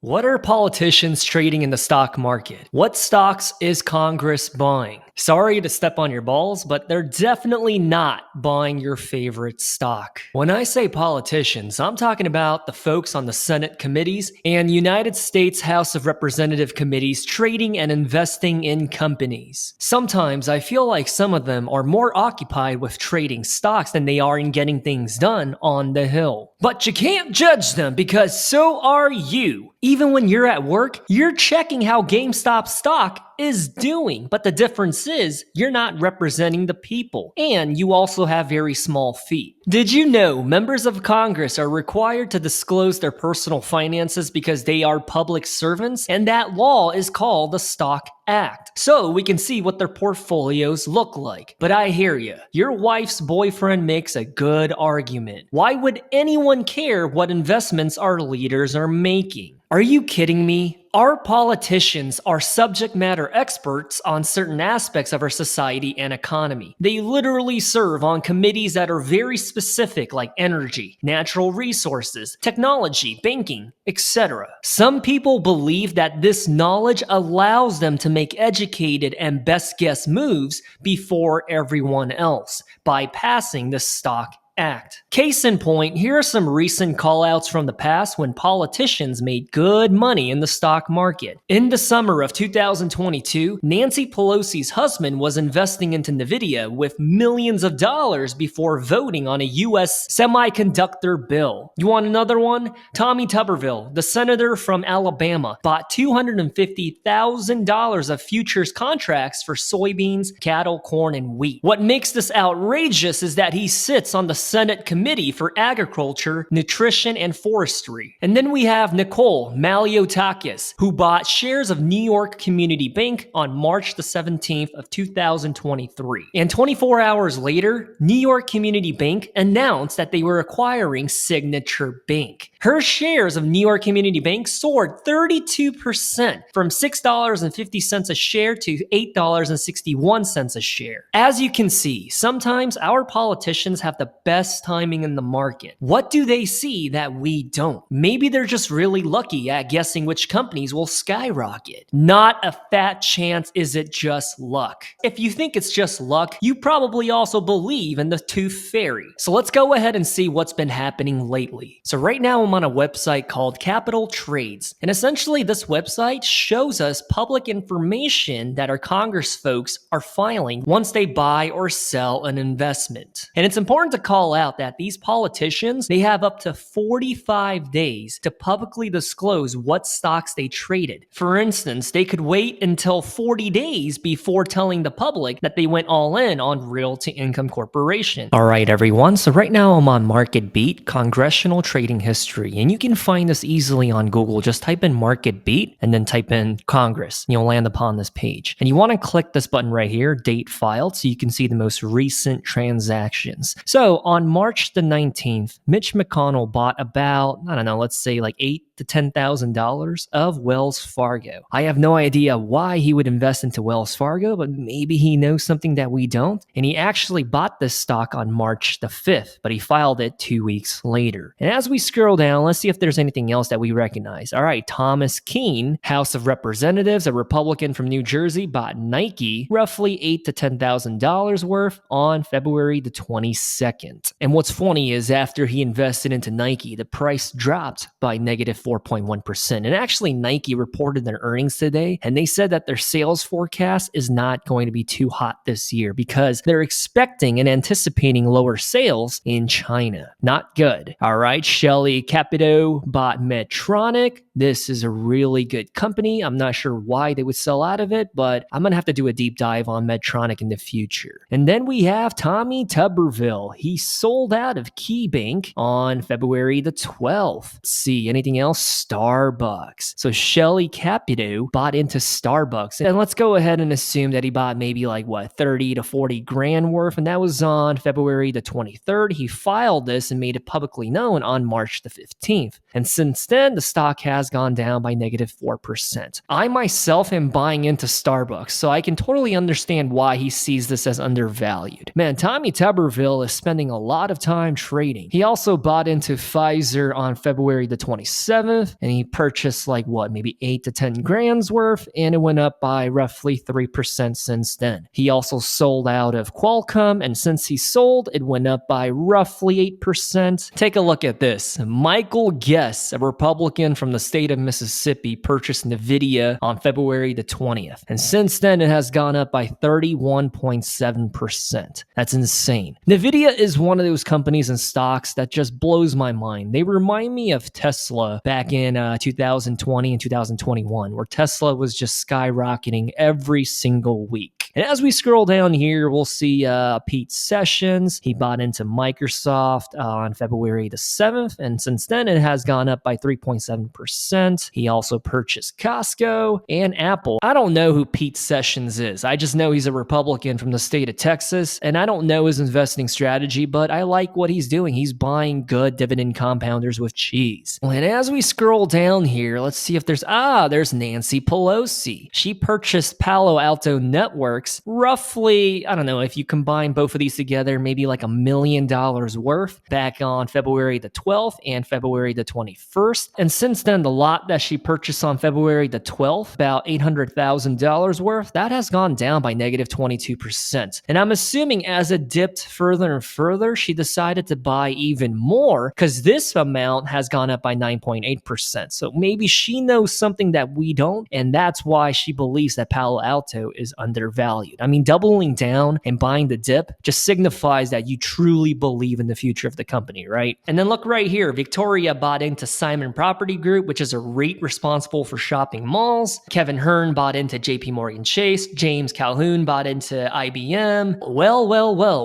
What are politicians trading in the stock market? What stocks is Congress buying? Sorry to step on your balls, but they're definitely not buying your favorite stock. When I say politicians, I'm talking about the folks on the Senate committees and United States House of Representative committees trading and investing in companies. Sometimes I feel like some of them are more occupied with trading stocks than they are in getting things done on the Hill. But you can't judge them because so are you. Even when you're at work, you're checking how GameStop stock is doing, but the difference is you're not representing the people, and you also have very small feet. Did you know members of Congress are required to disclose their personal finances because they are public servants, and that law is called the Stock Act, so we can see what their portfolios look like. But I hear you. Your wife's boyfriend makes a good argument. Why would anyone care what investments our leaders are making? Are you kidding me? Our politicians are subject matter experts on certain aspects of our society and economy. They literally serve on committees that are very specific, like energy, natural resources, technology, banking, etc. Some people believe that this knowledge allows them to make educated and best guess moves before everyone else, bypassing the Stock Act. Case in point, here are some recent callouts from the past when politicians made good money in the stock market. In the summer of 2022, Nancy Pelosi's husband was investing into Nvidia with millions of dollars before voting on a U.S. semiconductor bill. You want another one? Tommy Tuberville, the senator from Alabama, bought $250,000 of futures contracts for soybeans, cattle, corn, and wheat. What makes this outrageous is that he sits on the Senate Committee for Agriculture, Nutrition, and Forestry. And then we have Nicole Maliotakis, who bought shares of New York Community Bank on March the 17th of 2023. And 24 hours later, New York Community Bank announced that they were acquiring Signature Bank. Her shares of New York Community Bank soared 32% from $6.50 a share to $8.61 a share. As you can see, sometimes our politicians have the best timing in the market. What do they see that we don't? Maybe they're just really lucky at guessing which companies will skyrocket. Not a fat chance is it just luck. If you think it's just luck, you probably also believe in the tooth fairy. So let's go ahead and see what's been happening lately. So right now I'm on a website called Capital Trades, and essentially this website shows us public information that our Congress folks are filing once they buy or sell an investment. And it's important to call out that these politicians, they have up to 45 days to publicly disclose what stocks they traded. For instance, they could wait until 40 days before telling the public that they went all in on Realty Income Corporation. All right, everyone. So right now I'm on Market Beat, Congressional Trading History, and you can find this easily on Google. Just type in Market Beat and then type in Congress. You'll land upon this page. And you want to click this button right here, Date Filed, so you can see the most recent transactions. So on March the 19th, Mitch McConnell bought about, I don't know, let's say like $8,000 to $10,000 of Wells Fargo. I have no idea why he would invest into Wells Fargo, but maybe he knows something that we don't. And he actually bought this stock on March the 5th, but he filed it 2 weeks later. And as we scroll down, let's see if there's anything else that we recognize. All right, Thomas Keene, House of Representatives, a Republican from New Jersey, bought Nike roughly $8,000 to $10,000 worth on February the 22nd. And what's funny is after he invested into Nike, the price dropped by negative 4.1%. And actually, Nike reported their earnings today, and they said that their sales forecast is not going to be too hot this year because they're expecting and anticipating lower sales in China. Not good. All right, Shelly Capito bought Medtronic. This is a really good company. I'm not sure why they would sell out of it, but I'm going to have to do a deep dive on Medtronic in the future. And then we have Tommy Tuberville. He sold out of KeyBank on February the 12th. Let's see, anything else? Starbucks. So Shelly Capito bought into Starbucks. And let's go ahead and assume that he bought maybe like 30 to 40 grand worth. And that was on February the 23rd. He filed this and made it publicly known on March the 15th. And since then, the stock has gone down by negative 4%. I myself am buying into Starbucks, so I can totally understand why he sees this as undervalued. Man, Tommy Tuberville is spending a lot of time trading. He also bought into Pfizer on February the 27th. 7th, and he purchased like what, maybe 8 to 10 grand's worth, and it went up by roughly 3% since then. He also sold out of Qualcomm, and since he sold, it went up by roughly 8%. Take a look at this. Michael Guess, a Republican from the state of Mississippi, purchased Nvidia on February the 20th, and since then it has gone up by 31.7%. That's insane. Nvidia is one of those companies and stocks that just blows my mind. They remind me of Tesla back in 2020 and 2021, where Tesla was just skyrocketing every single week. And as we scroll down here, we'll see Pete Sessions. He bought into Microsoft on February the 7th, and since then it has gone up by 3.7%. He also purchased Costco and Apple. I don't know who Pete Sessions is. I just know he's a Republican from the state of Texas, and I don't know his investing strategy, but I like what he's doing. He's buying good dividend compounders with cheese. And as we scroll down here, let's see if there's Nancy Pelosi. She purchased Palo Alto Networks, roughly, I don't know, if you combine both of these together, maybe like $1 million worth back on February the 12th and February the 21st. And since then, the lot that she purchased on February the 12th, about $800,000 worth, that has gone down by negative 22%. And I'm assuming as it dipped further and further, she decided to buy even more because this amount has gone up by 9.8%. So maybe she knows something that we don't, and that's why she believes that Palo Alto is undervalued. I mean, doubling down and buying the dip just signifies that you truly believe in the future of the company, right? And then look right here. Victoria bought into Simon Property Group, which is a REIT responsible for shopping malls. Kevin Hearn bought into JP Morgan Chase. James Calhoun bought into IBM. Well,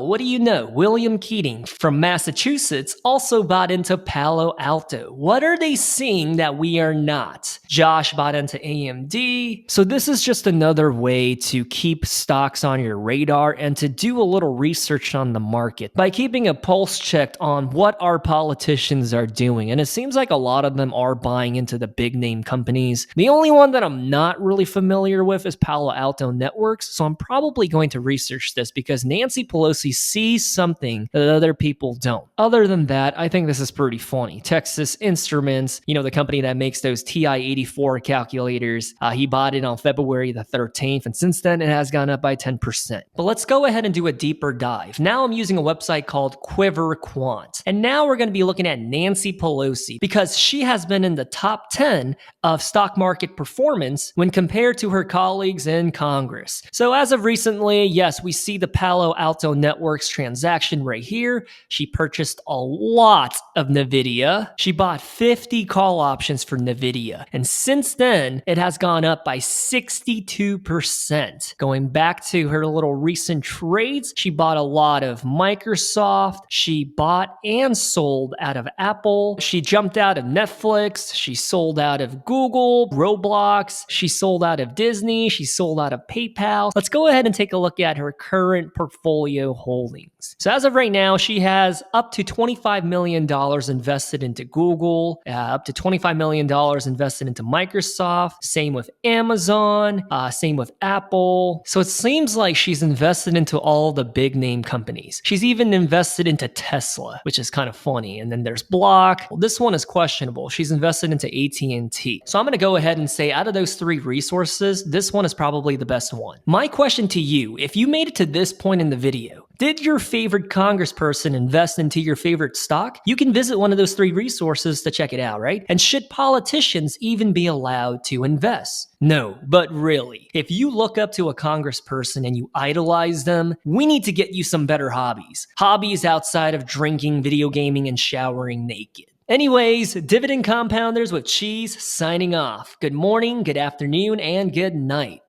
what do you know? William Keating from Massachusetts also bought into Palo Alto. What are they seeing that we are not? Josh bought into AMD. So this is just another way to keep stocks on your radar and to do a little research on the market by keeping a pulse checked on what our politicians are doing. And it seems like a lot of them are buying into the big name companies. The only one that I'm not really familiar with is Palo Alto Networks. So I'm probably going to research this because Nancy Pelosi sees something that other people don't. Other than that, I think this is pretty funny. Texas Instruments, the company that makes those TI-84 calculators, he bought it on February the 13th. And since then, it has gone up by 10%. But let's go ahead and do a deeper dive. Now I'm using a website called Quiver Quant. And now we're going to be looking at Nancy Pelosi because she has been in the top 10 of stock market performance when compared to her colleagues in Congress. So as of recently, yes, we see the Palo Alto Networks transaction right here. She purchased a lot of Nvidia. She bought 50 call options for Nvidia. And since then, it has gone up by 62%. Going back to her little recent trades, she bought a lot of Microsoft. She bought and sold out of Apple. She jumped out of Netflix. She sold out of Google, Roblox. She sold out of Disney. She sold out of PayPal. Let's go ahead and take a look at her current portfolio holdings. So as of right now, she has up to $25 million invested into Google, up to $25 million invested into Microsoft. Same with Amazon, same with Apple. So it seems like she's invested into all the big name companies. She's even invested into Tesla, which is kind of funny. And then there's Block. Well, this one is questionable. She's invested into AT&T. So I'm going to go ahead and say out of those three resources, this one is probably the best one. My question to you, if you made it to this point in the video, did your favorite congressperson invest into your favorite stock? You can visit one of those three resources to check it out, right? And should politicians even be allowed to invest? No, but really, if you look up to a congressperson and you idolize them, we need to get you some better hobbies. Hobbies outside of drinking, video gaming, and showering naked. Anyways, Dividend Compounders with Cheese signing off. Good morning, good afternoon, and good night.